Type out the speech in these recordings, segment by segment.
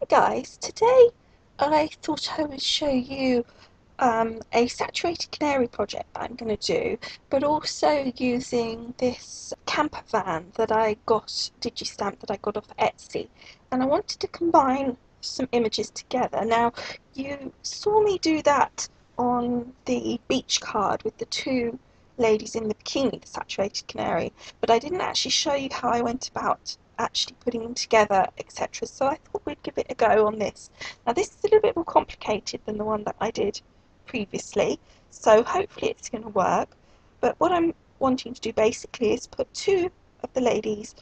Hi guys, today I thought I would show you a saturated canary project that I'm going to do, but also using this camper van that I got, Digistamp that I got off Etsy, and I wanted to combine some images together. Now, you saw me do that on the beach card with the two ladies in the bikini, the saturated canary, but I didn't actually show you how I went about actually putting them together, etc. So I thought we'd give it a go on this. Now this is a little bit more complicated than the one that I did previously, so hopefully it's going to work. But what I'm wanting to do basically is put two of the ladies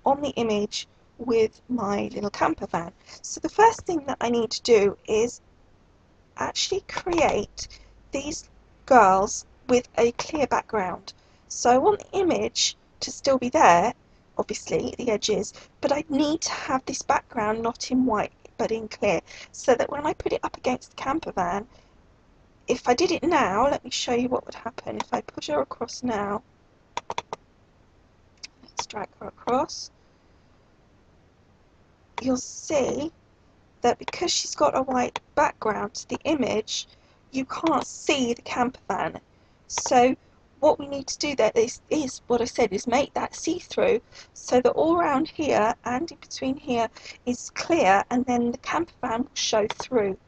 on the image with my little camper van. So the first thing that I need to do is actually create these girls with a clear background. So I want the image to still be there, obviously, the edges, but I need to have this background not in white but in clear, so that when I put it up against the camper van, if I did it now, let me show you what would happen. If I put her across now, let's drag her across, you'll see that because she's got a white background to the image, you can't see the camper van. So what we need to do there is what I said, is make that see-through, so that all around here and in between here is clear, and then the camper van will show through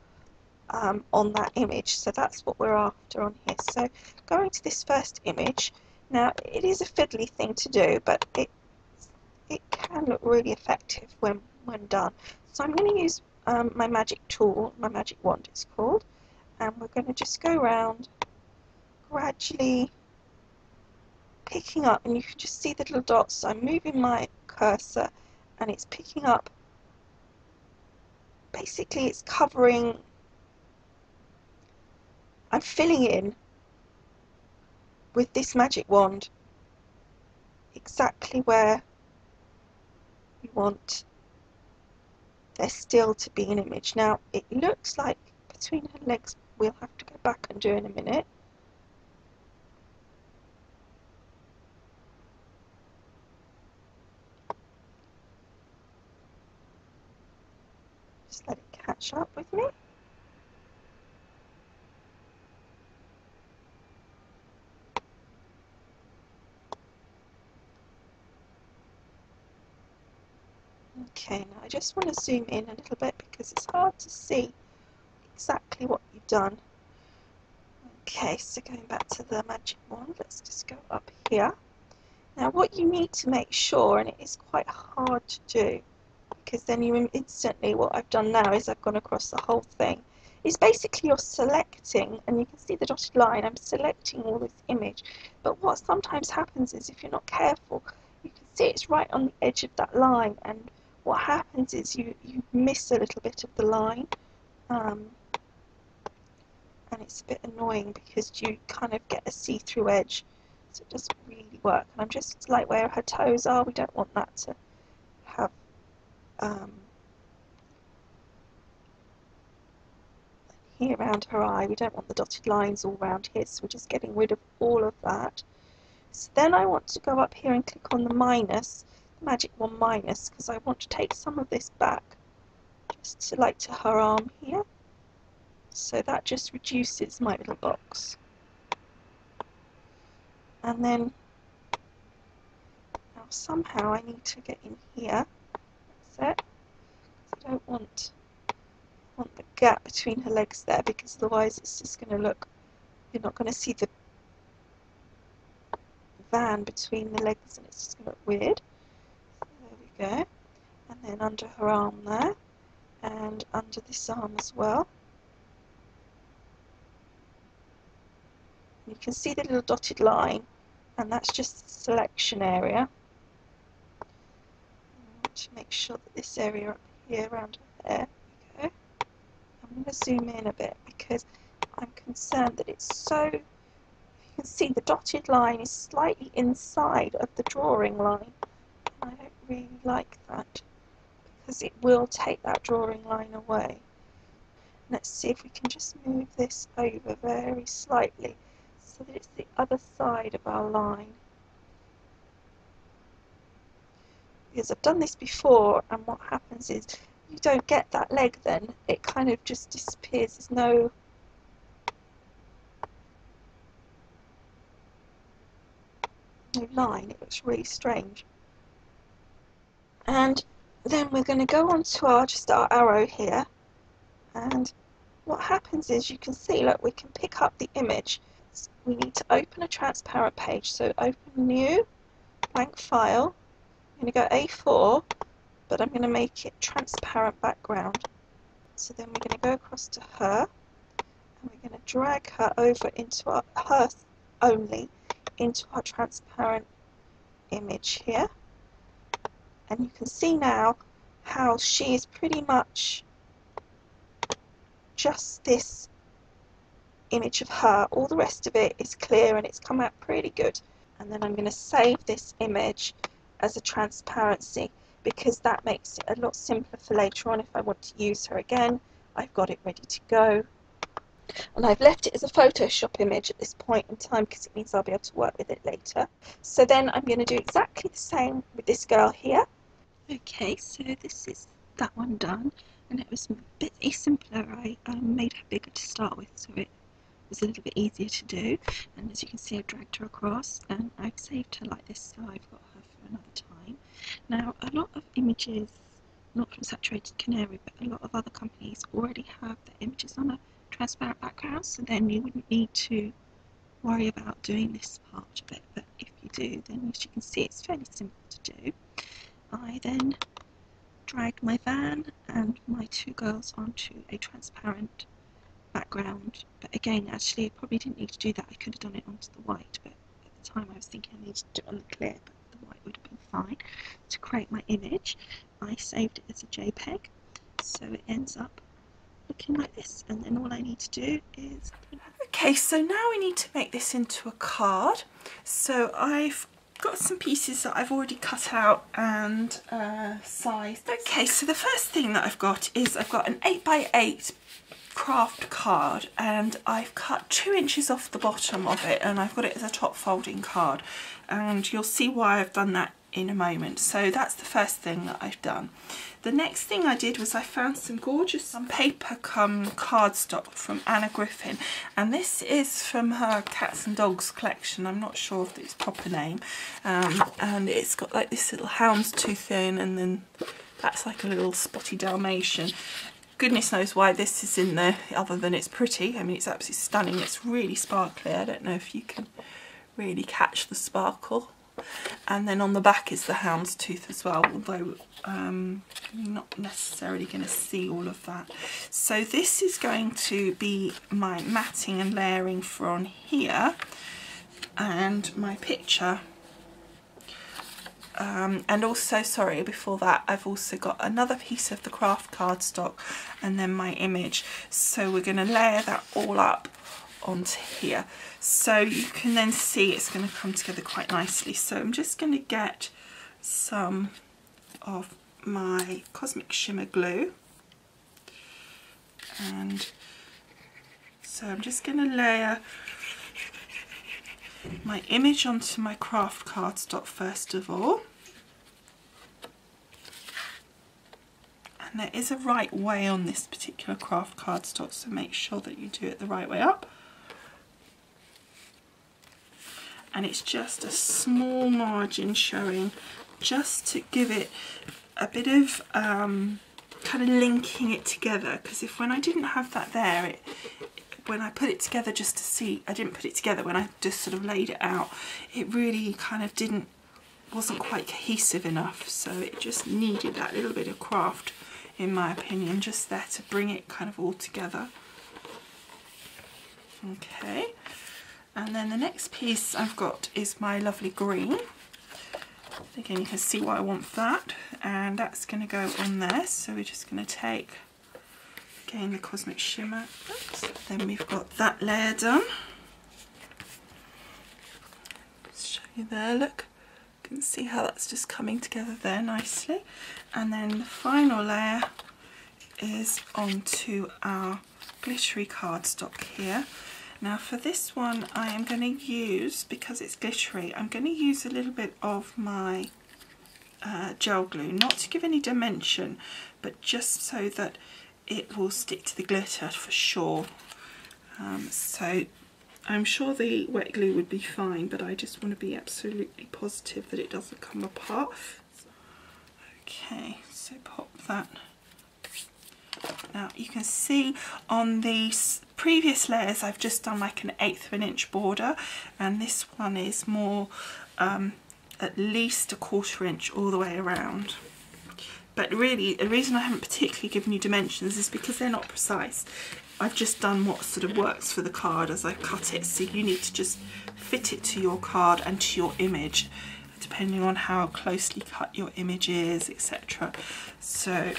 on that image. So that's what we're after on here. So going to this first image, now it is a fiddly thing to do, but it can look really effective when done. So I'm going to use my magic tool, my magic wand it's called, and we're going to just go around gradually picking up, and you can just see the little dots. So I'm moving my cursor and it's picking up, basically it's covering, I'm filling in with this magic wand exactly where we want there still to be an image. Now it looks like between her legs, we'll have to go back and do in a minute. Just let it catch up with me. Okay, now I just want to zoom in a little bit because it's hard to see exactly what you've done. Okay, so going back to the magic wand, let's just go up here. Now what you need to make sure, and it is quite hard to do, because then you instantly, what I've done now is I've gone across the whole thing, is basically you're selecting, and you can see the dotted line, I'm selecting all this image, but what sometimes happens is if you're not careful, you can see it's right on the edge of that line, and what happens is you miss a little bit of the line, and it's a bit annoying because you kind of get a see-through edge, so it doesn't really work. And I'm just like where her toes are, we don't want that to have here around her eye, we don't want the dotted lines all around here, so we're just getting rid of all of that. So then I want to go up here and click on the minus, the magic wand minus, because I want to take some of this back just to like to her arm here. So that just reduces my little box. And then now somehow I need to get in here. That's it. I don't want the gap between her legs there, because otherwise it's just going to look, you're not going to see the van between the legs and it's just going to look weird. So there we go. And then under her arm there, and under this arm as well. You can see the little dotted line, and that's just the selection area. I want to make sure that this area up here around her hair, there we go. I'm going to zoom in a bit because I'm concerned that it's so, you can see the dotted line is slightly inside of the drawing line. I don't really like that because it will take that drawing line away. Let's see if we can just move this over very slightly so that it's the other side of our line. Because I've done this before, and what happens is you don't get that leg, then it kind of just disappears. There's no line. It looks really strange. And then we're going to go on to our arrow here, and what happens is, you can see, look, we can pick up the image. We need to open a transparent page, so open new blank file. I'm going to go A4, but I'm going to make it transparent background. So then we're going to go across to her, and we're going to drag her over into her only into our transparent image here. And you can see now how she is pretty much just this image of her. All the rest of it is clear and it's come out pretty good. And then I'm going to save this image as a transparency, because that makes it a lot simpler for later on if I want to use her again. I've got it ready to go. And I've left it as a Photoshop image at this point in time because it means I'll be able to work with it later. So then I'm going to do exactly the same with this girl here. Okay, so this is that one done, and it was a bit simpler. I made her bigger to start with, so it was a little bit easier to do. And as you can see, I've dragged her across, and I've saved her like this, so I've got her for another time. Now, a lot of images, not from Saturated Canary, but a lot of other companies already have their images on a transparent background, so then you wouldn't need to worry about doing this part of it. But if you do, then as you can see, it's fairly simple to do. I then dragged my van and my two girls onto a transparent background, but again, actually I probably didn't need to do that. I could have done it onto the white, but at the time I was thinking I needed to do it on the clear, but the white would have been fine. To create my image, I saved it as a JPEG, so it ends up looking like this, and then all I need to do is... Okay, so now we need to make this into a card. So I've got some pieces that I've already cut out and sized. Okay, so the first thing that I've got is I've got an 8x8 craft card, and I've cut 2 inches off the bottom of it, and I've got it as a top folding card, and you'll see why I've done that in a moment. So that's the first thing that I've done. The next thing I did was I found some gorgeous paper cardstock from Anna Griffin, and this is from her Cats and Dogs collection. I'm not sure of its proper name, and it's got like this little houndstooth in, and then that's like a little spotty Dalmatian. Goodness knows why this is in there, other than it's pretty. I mean, it's absolutely stunning. It's really sparkly. I don't know if you can really catch the sparkle. And then on the back is the houndstooth as well, although you're not necessarily going to see all of that. So this is going to be my matting and layering for on here, and my picture. And also, sorry, before that, I've also got another piece of the craft cardstock and then my image. So we're going to layer that all up onto here, so you can then see it's going to come together quite nicely. So I'm just going to get some of my Cosmic Shimmer glue, and so I'm just going to layer my image onto my craft cardstock first of all. And there is a right way on this particular craft cardstock, so make sure that you do it the right way up. And it's just a small margin showing, just to give it a bit of kind of linking it together, because if when I didn't have that there, when I put it together just to see, I didn't put it together, when I just sort of laid it out, it really kind of wasn't quite cohesive enough, so it just needed that little bit of craft, in my opinion, just there to bring it kind of all together. Okay. And then the next piece I've got is my lovely green. Again, you can see why I want that, and that's going to go on there. So we're just going to take, again, the Cosmic Shimmer. Oops. Then we've got that layer done. Just show you there, look. You can see how that's just coming together there nicely. And then the final layer is onto our glittery cardstock here. Now for this one I am going to use, because it's glittery, I'm going to use a little bit of my gel glue, not to give any dimension, but just so that it will stick to the glitter for sure. So I'm sure the wet glue would be fine, but I just want to be absolutely positive that it doesn't come apart. Okay, so pop that. Now you can see on these previous layers I've just done like an 1/8 of an inch border, and this one is more at least 1/4 inch all the way around. But really the reason I haven't particularly given you dimensions is because they're not precise. I've just done what sort of works for the card as I cut it, so you need to just fit it to your card and to your image, depending on how closely cut your image is, etc. So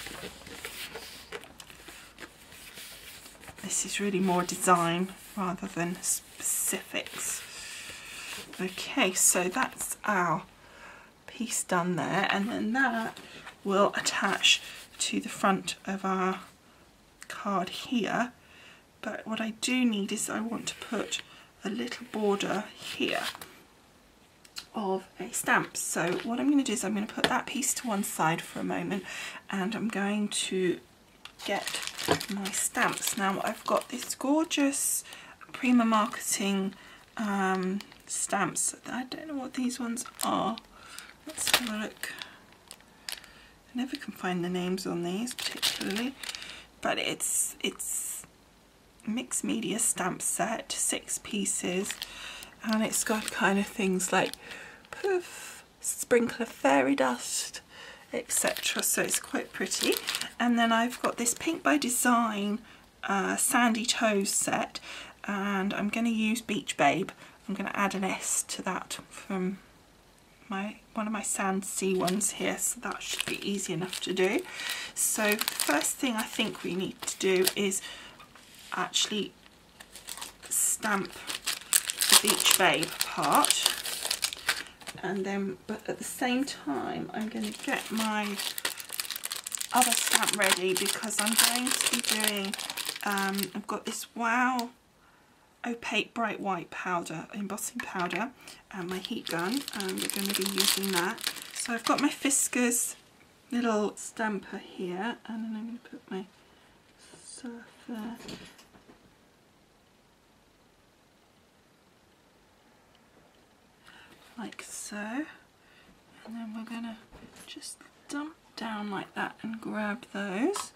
this is really more design rather than specifics. Okay, so that's our piece done there, and then that will attach to the front of our card here. But what I do need is I want to put a little border here of a stamp. So what I'm going to do is I'm going to put that piece to one side for a moment, and I'm going to get my stamps. Now I've got this gorgeous Prima Marketing stamps. I don't know what these ones are. Let's have a look. I never can find the names on these particularly, but it's mixed media stamp set, 6 pieces, and it's got kind of things like poof, sprinkle of fairy dust, etc. So it's quite pretty. And then I've got this Pink by Design Sandy Toes set, and I'm going to use Beach Babe. I'm going to add an S to that from one of my Sand Sea ones here, so that should be easy enough to do. So the first thing I think we need to do is actually stamp the Beach Babe part, and then, but at the same time I'm going to get my other stamp ready, because I'm going to be doing I've got this Wow opaque bright white powder, embossing powder, and my heat gun, and we're going to be using that. So I've got my Fiskars little stamper here, and then I'm going to put my surf there. Like so, and then we're going to just dump down like that and grab those.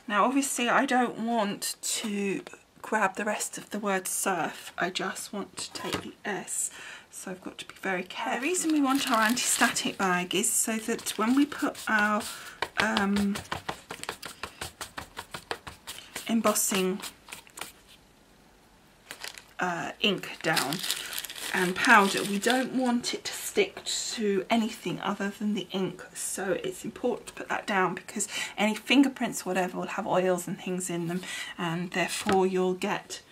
Now obviously I don't want to grab the rest of the word surf, I just want to take the S, so I've got to be very careful. The reason we want our anti-static bag is so that when we put our embossing ink down and powder, we don't want it to stick to anything other than the ink, so it's important to put that down, because any fingerprints or whatever will have oils and things in them, and therefore you'll get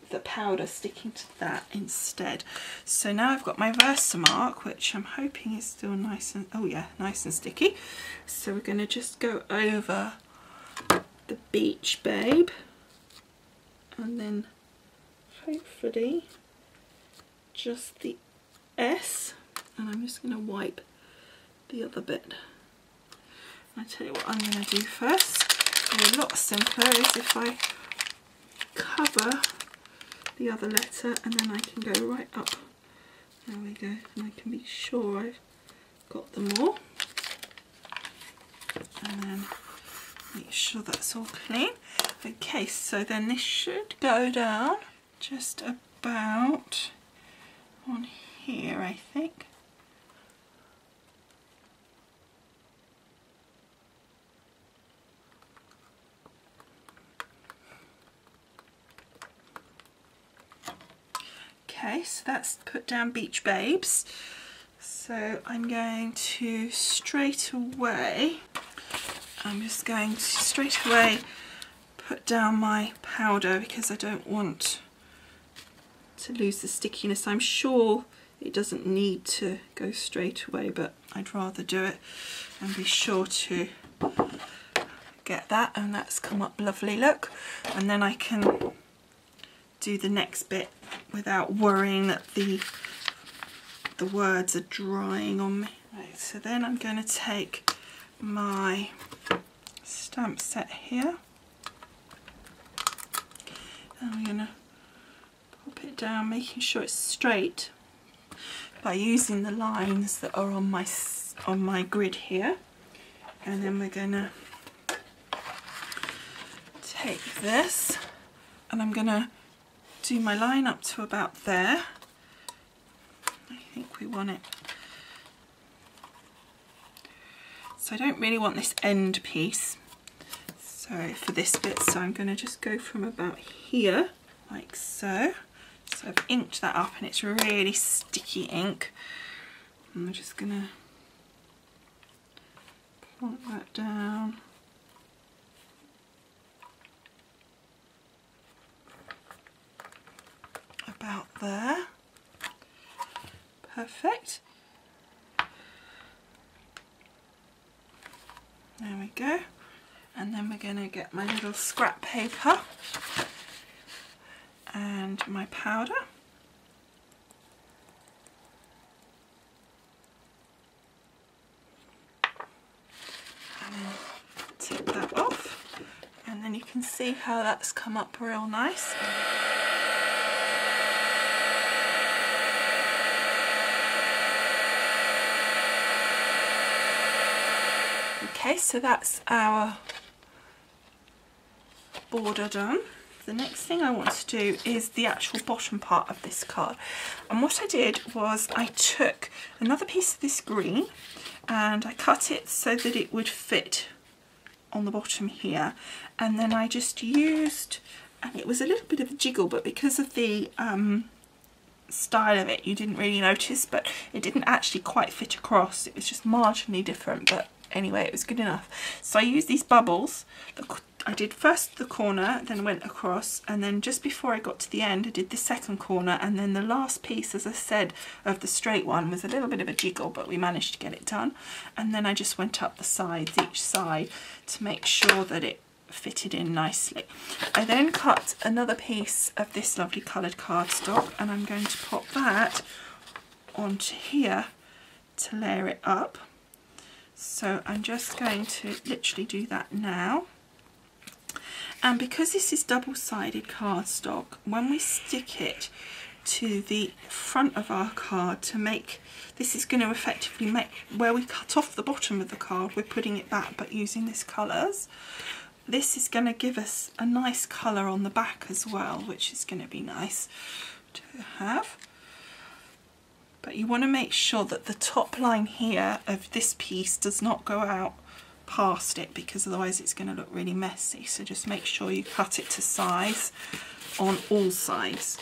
the powder sticking to that instead. So now I've got my Versamark, which I'm hoping is still nice and, oh yeah, nice and sticky. So we're going to just go over the Beach Babe, and then hopefully just the S, and I'm just going to wipe the other bit. I tell you what I'm going to do first, a lot simpler, is if I cover the other letter and then I can go right up, there we go, and I can be sure I've got them all, and then make sure that's all clean. Okay, so then this should go down just about on here, I think. Okay, so that's put down Beach Babes. So I'm going to straight away put down my powder, because I don't want to lose the stickiness. I'm sure it doesn't need to go straight away, but I'd rather do it and be sure to get that, and that's come up lovely, look, and then I can do the next bit without worrying that the words are drying on me. Right, so then I'm going to take my stamp set here, and I'm going to pop it down, making sure it's straight by using the lines that are on my grid here. And then we're going to take this, and I'm going to do my line up to about there. I think we want it. So I don't really want this end piece, so for this bit, so I'm going to just go from about here, like so. So I've inked that up, and it's really sticky ink. I'm just going to plonk that down. About there. Perfect. There we go. And then we're going to get my little scrap paper and my powder. And then take that off. And then you can see how that's come up real nice. Okay, so that's our border done. The next thing I want to do is the actual bottom part of this card. And what I did was I took another piece of this green and I cut it so that it would fit on the bottom here. And then I just used, and it was a little bit of a jiggle, but because of the style of it you didn't really notice, but it didn't actually quite fit across. It was just marginally different, but anyway, it was good enough. So I used these bubbles. I did first the corner, then went across, and then just before I got to the end I did the second corner, and then the last piece, as I said, of the straight one was a little bit of a jiggle, but we managed to get it done. And then I just went up the sides, each side, to make sure that it fitted in nicely. I then cut another piece of this lovely coloured cardstock, and I'm going to pop that onto here to layer it up. So I'm just going to literally do that now. And because this is double-sided cardstock, when we stick it to the front of our card to make, this is going to effectively make, where we cut off the bottom of the card, we're putting it back but using this colours. This is going to give us a nice colour on the back as well, which is going to be nice to have. But you want to make sure that the top line here of this piece does not go out past it, because otherwise it's going to look really messy. So just make sure you cut it to size on all sides.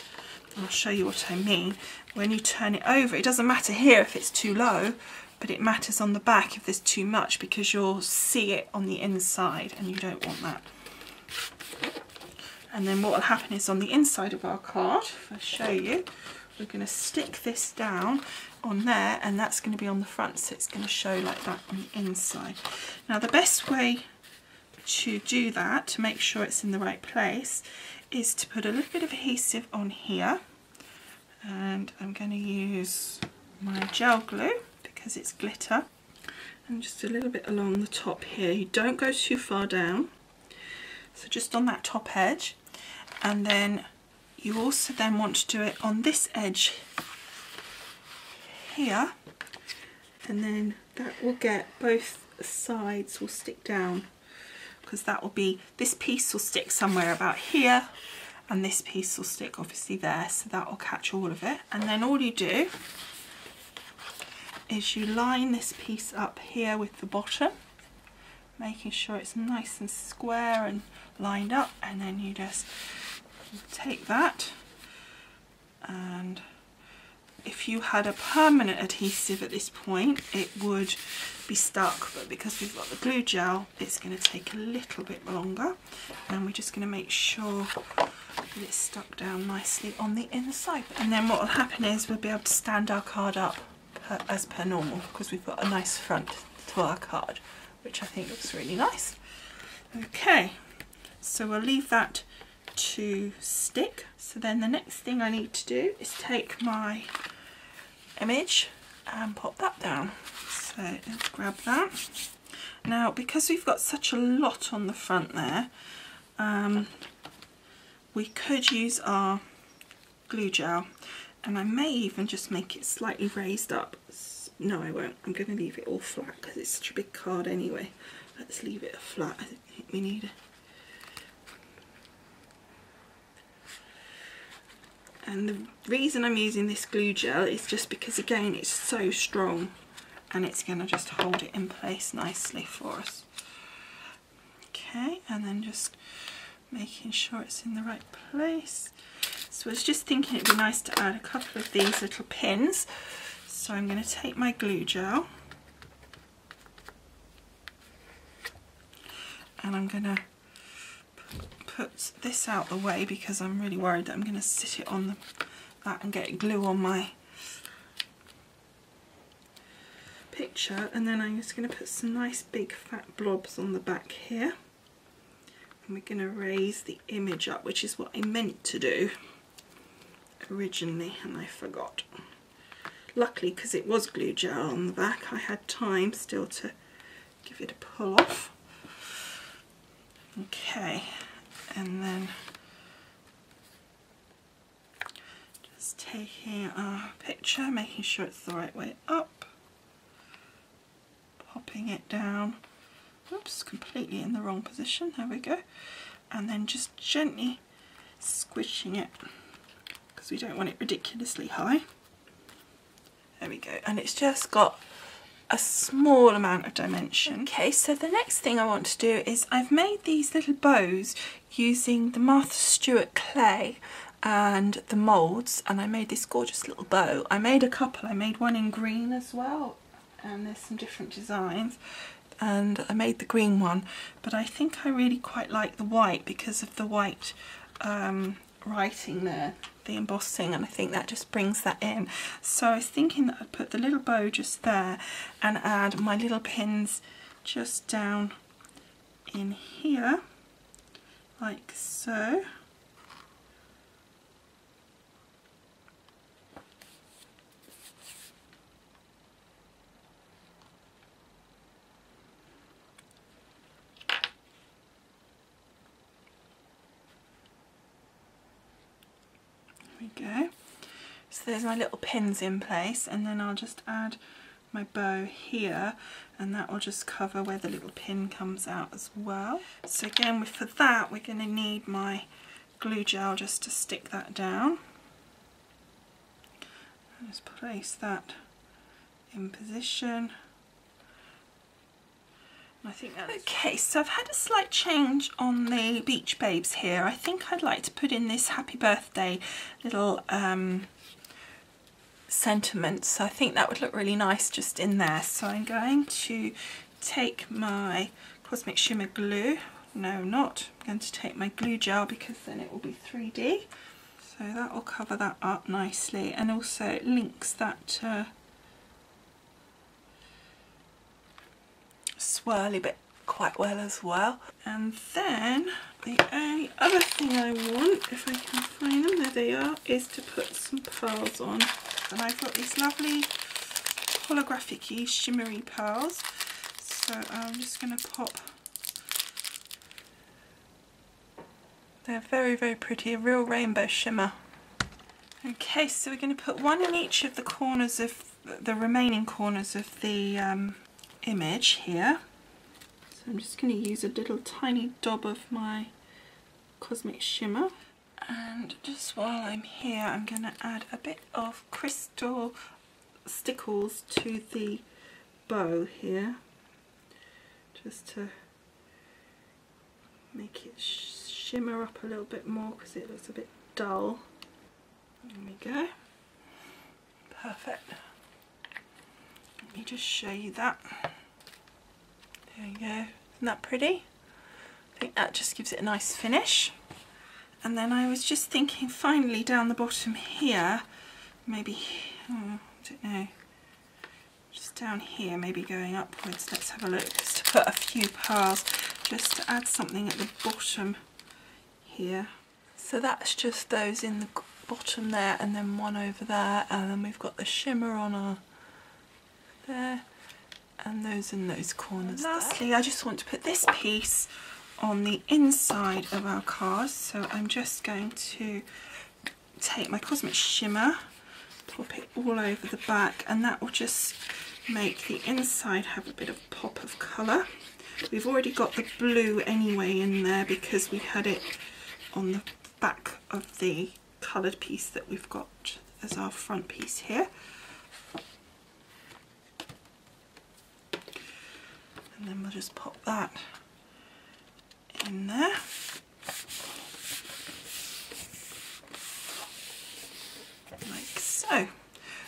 I'll show you what I mean. When you turn it over, it doesn't matter here if it's too low, but it matters on the back if there's too much, because you'll see it on the inside and you don't want that. And then what will happen is on the inside of our card, if I show you, we're going to stick this down on there, and that's going to be on the front, so it's going to show like that on the inside. Now the best way to do that, to make sure it's in the right place, is to put a little bit of adhesive on here, and I'm going to use my gel glue because it's glitter, and just a little bit along the top here. You don't go too far down, so just on that top edge. And then you also then want to do it on this edge here, and then that will get both sides will stick down, because that will be, this piece will stick somewhere about here and this piece will stick obviously there, so that will catch all of it. And then all you do is you line this piece up here with the bottom, making sure it's nice and square and lined up, and then you just take that, and if you had a permanent adhesive at this point it would be stuck, but because we've got the glue gel it's going to take a little bit longer, and we're just going to make sure that it's stuck down nicely on the inside. And then what will happen is we'll be able to stand our card up as per normal, because we've got a nice front to our card, which I think looks really nice. Okay, so we'll leave that to stick. So then the next thing I need to do is take my image and pop that down. So let's grab that. Now, because we've got such a lot on the front there, we could use our glue gel, and I may even just make it slightly raised up. No, I won't. I'm going to leave it all flat because it's such a big card anyway. Let's leave it flat. I think we need And the reason I'm using this glue gel is just because, again, it's so strong and it's going to just hold it in place nicely for us. Okay, and then just making sure it's in the right place. So I was just thinking it'd be nice to add a couple of these little pins. So I'm going to take my glue gel and I'm going to put this out the way because I'm really worried that I'm going to sit it on that and get glue on my picture. And then I'm just going to put some nice big fat blobs on the back here. And we're going to raise the image up, which is what I meant to do originally and I forgot. Luckily, because it was glue gel on the back, I had time still to give it a pull off. Okay, and then just taking our picture, making sure it's the right way up, popping it down. Oops, completely in the wrong position. There we go. And then just gently squishing it because we don't want it ridiculously high. There we go, and it's just got a small amount of dimension. Okay, so the next thing I want to do is I've made these little bows using the Martha Stewart clay and the moulds, and I made this gorgeous little bow. I made a couple. I made one in green as well, and there's some different designs, and I made the green one, but I think I really quite like the white because of the white writing there, the embossing, and I think that just brings that in. So I was thinking that I'd put the little bow just there and add my little pins just down in here like so. Go. So there's my little pins in place, and then I'll just add my bow here, and that will just cover where the little pin comes out as well. So again, for that we're going to need my glue gel just to stick that down. I'll just place that in position. I think that's okay. So I've had a slight change on the Beach Babes here. I think I'd like to put in this happy birthday little sentiment. So I think that would look really nice just in there. So I'm going to take my Cosmic Shimmer glue. No, not. I'm going to take my glue gel because then it will be 3D. So that will cover that up nicely, and also it links that swirly bit quite well as well. And then the only other thing I want, if I can find them, there they are, is to put some pearls on. And I've got these lovely holographic-y shimmery pearls, so I'm just going to pop. They're very, very pretty, a real rainbow shimmer. Okay, so we're going to put one in each of the corners of the remaining corners of the image here. So I'm just going to use a little tiny dab of my Cosmic Shimmer, and just while I'm here I'm going to add a bit of crystal stickles to the bow here, just to make it shimmer up a little bit more because it looks a bit dull. There we go, perfect. Let me just show you that. There you go, isn't that pretty? I think that just gives it a nice finish. And then I was just thinking finally down the bottom here, maybe, I don't know, just down here, maybe going upwards. Let's have a look, just to put a few pearls, just to add something at the bottom here. So that's just those in the bottom there, and then one over there, and then we've got the shimmer on our there, and those in those corners. Lastly, I just want to put this piece on the inside of our card, so I'm just going to take my Cosmic Shimmer, pop it all over the back, and that will just make the inside have a bit of pop of colour. We've already got the blue anyway in there because we had it on the back of the coloured piece that we've got as our front piece here. And then we'll just pop that in there. Like so.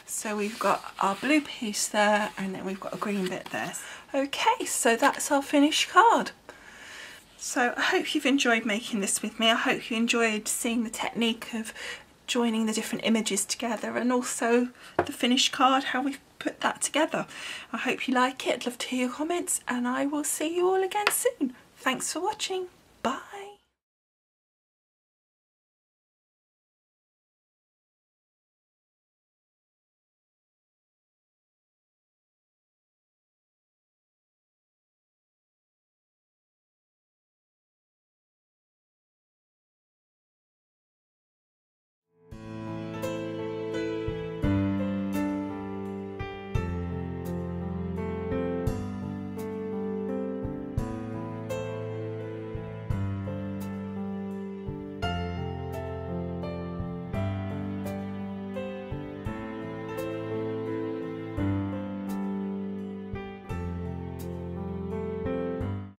So we've got our blue piece there, and then we've got a green bit there. Okay, so that's our finished card. So I hope you've enjoyed making this with me. I hope you enjoyed seeing the technique of joining the different images together, and also the finished card, how we've put that together. I hope you like it. I'd love to hear your comments, and I will see you all again soon. Thanks for watching.